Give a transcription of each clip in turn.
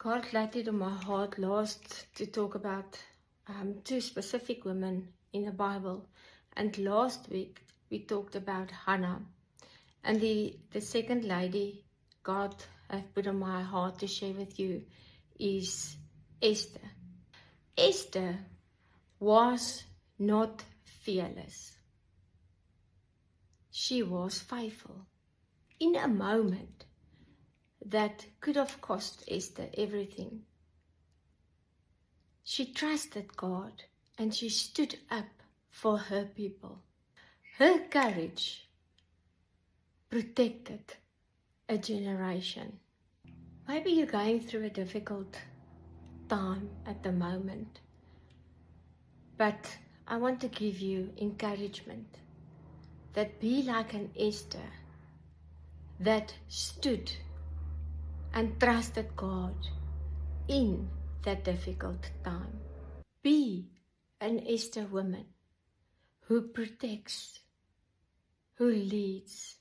God laid it on my heart last to talk about two specific women in the Bible. And last week we talked about Hannah. And the second lady God has put on my heart to share with you is Esther. Esther was not fearless. She was faithful. In a moment that could have cost Esther everything, she trusted God and she stood up for her people. Her courage protected a generation. Maybe you're going through a difficult time at the moment, but I want to give you encouragement that be like an Esther that stood and trusted God in that difficult time. Be an Esther woman who protects, who leads,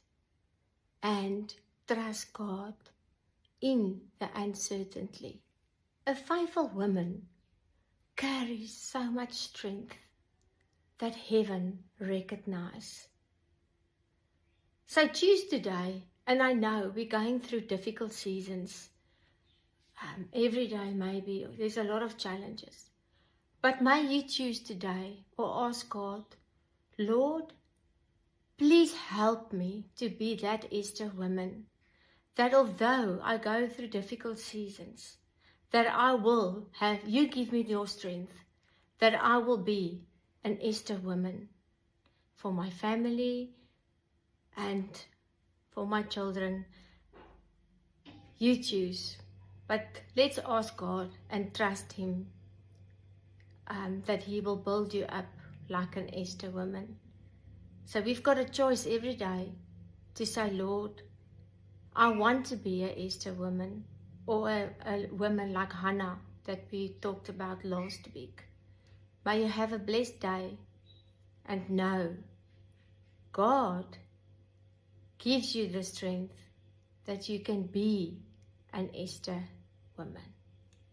and trusts God in the uncertainty. A faithful woman carries so much strength that heaven recognizes. So choose today, and I know we're going through difficult seasons. Every day maybe, there's a lot of challenges. But may you choose today or ask God, Lord, please help me to be that Esther woman, that although I go through difficult seasons, that I will have, you give me your strength, that I will be an Esther woman for my family and for my children. You choose, but let's ask God and trust Him that He will build you up like an Esther woman. So we've got a choice every day to say, Lord, I want to be a Esther woman, or a woman like Hannah that we talked about last week. May you have a blessed day and know God gives you the strength that you can be an Esther woman.